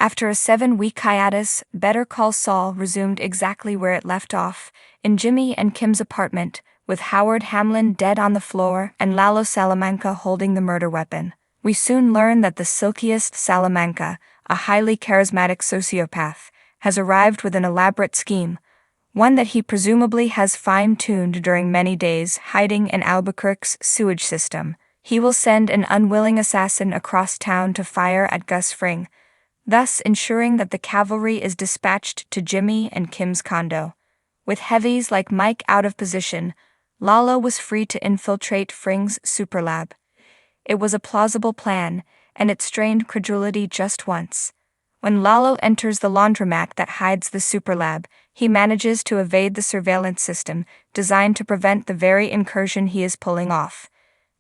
After a 7-week hiatus, Better Call Saul resumed exactly where it left off, in Jimmy and Kim's apartment, with Howard Hamlin dead on the floor and Lalo Salamanca holding the murder weapon. We soon learn that the silkiest Salamanca, a highly charismatic sociopath, has arrived with an elaborate scheme, one that he presumably has fine-tuned during many days hiding in Albuquerque's sewage system. He will send an unwilling assassin across town to fire at Gus Fring, thus ensuring that the cavalry is dispatched to Jimmy and Kim's condo. With heavies like Mike out of position, Lalo was free to infiltrate Fring's superlab. It was a plausible plan, and it strained credulity just once. When Lalo enters the laundromat that hides the superlab, he manages to evade the surveillance system, designed to prevent the very incursion he is pulling off.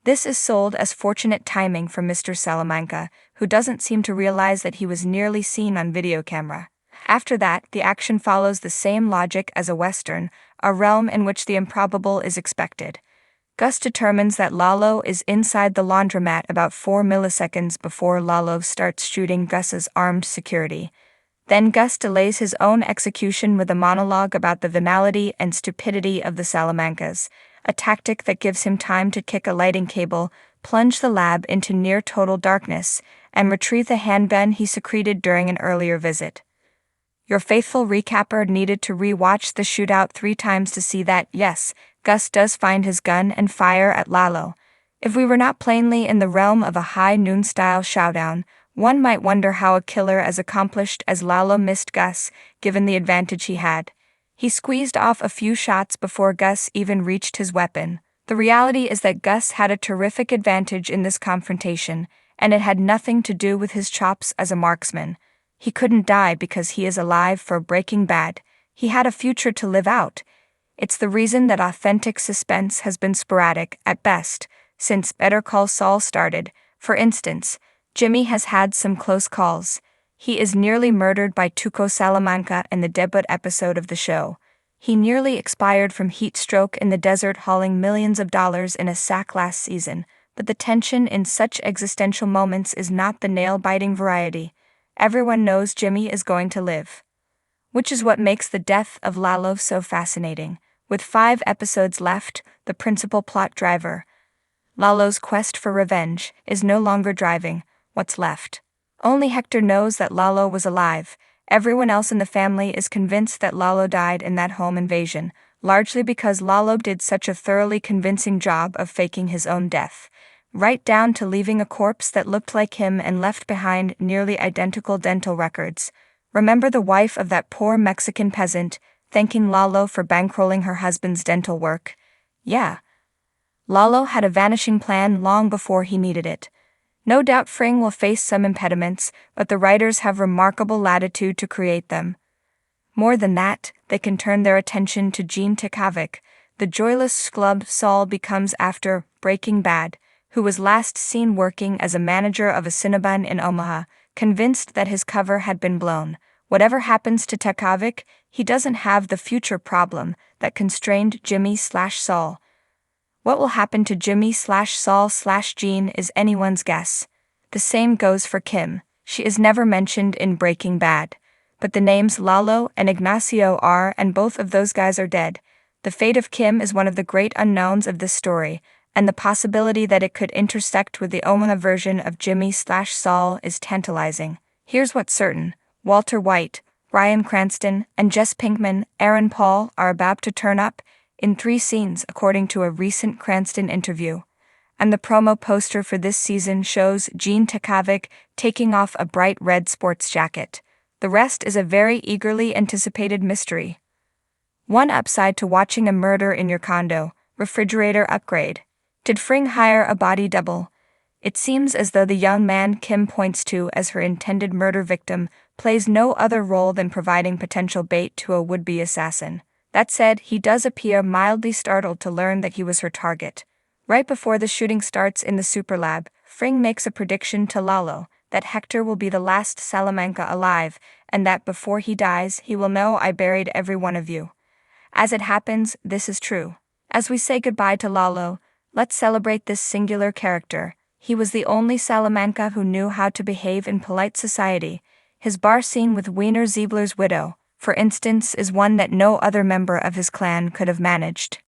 This is sold as fortunate timing for Mr. Salamanca, who doesn't seem to realize that he was nearly seen on video camera. After that, the action follows the same logic as a Western, a realm in which the improbable is expected. Gus determines that Lalo is inside the laundromat about 4 milliseconds before Lalo starts shooting Gus's armed security. Then Gus delays his own execution with a monologue about the venality and stupidity of the Salamancas, a tactic that gives him time to kick a lighting cable, plunge the lab into near-total darkness, and retrieve the handgun he secreted during an earlier visit. Your faithful recapper needed to re-watch the shootout 3 times to see that, yes, Gus does find his gun and fire at Lalo. If we were not plainly in the realm of a high noon-style showdown, one might wonder how a killer as accomplished as Lalo missed Gus, given the advantage he had. He squeezed off a few shots before Gus even reached his weapon. The reality is that Gus had a terrific advantage in this confrontation, and it had nothing to do with his chops as a marksman. He couldn't die because he is alive for Breaking Bad. He had a future to live out. It's the reason that authentic suspense has been sporadic, at best, since Better Call Saul started. For instance, Jimmy has had some close calls. He is nearly murdered by Tuco Salamanca in the debut episode of the show. He nearly expired from heat stroke in the desert hauling millions of dollars in a sack last season, but the tension in such existential moments is not the nail-biting variety. Everyone knows Jimmy is going to live. Which is what makes the death of Lalo so fascinating. With 5 episodes left, the principal plot driver, Lalo's quest for revenge, is no longer driving what's left. Only Hector knows that Lalo was alive. Everyone else in the family is convinced that Lalo died in that home invasion, largely because Lalo did such a thoroughly convincing job of faking his own death, right down to leaving a corpse that looked like him and left behind nearly identical dental records. Remember the wife of that poor Mexican peasant, thanking Lalo for bankrolling her husband's dental work? Yeah. Lalo had a vanishing plan long before he needed it. No doubt Fring will face some impediments, but the writers have remarkable latitude to create them. More than that, they can turn their attention to Gene Takavic, the joyless schlub Saul becomes after Breaking Bad, who was last seen working as a manager of a Cinnabon in Omaha, convinced that his cover had been blown. Whatever happens to Takavic, he doesn't have the future problem that constrained Jimmy/Saul. What will happen to Jimmy/Saul/Gene is anyone's guess. The same goes for Kim. She is never mentioned in Breaking Bad. But the names Lalo and Ignacio are, and both of those guys are dead. The fate of Kim is one of the great unknowns of this story, and the possibility that it could intersect with the Omaha version of Jimmy/Saul is tantalizing. Here's what's certain. Walter White, Bryan Cranston, and Jess Pinkman, Aaron Paul are about to turn up in 3 scenes according to a recent Cranston interview. And the promo poster for this season shows Gene Takavic taking off a bright red sports jacket. The rest is a very eagerly anticipated mystery. One upside to watching a murder in your condo: refrigerator upgrade. Did Fring hire a body double? It seems as though the young man Kim points to as her intended murder victim plays no other role than providing potential bait to a would-be assassin. That said, he does appear mildly startled to learn that he was her target. Right before the shooting starts in the superlab, Fring makes a prediction to Lalo that Hector will be the last Salamanca alive, and that before he dies, he will know I buried every one of you. As it happens, this is true. As we say goodbye to Lalo, let's celebrate this singular character. He was the only Salamanca who knew how to behave in polite society. His bar scene with Wiener Ziebler's widow, for instance, is one that no other member of his clan could have managed.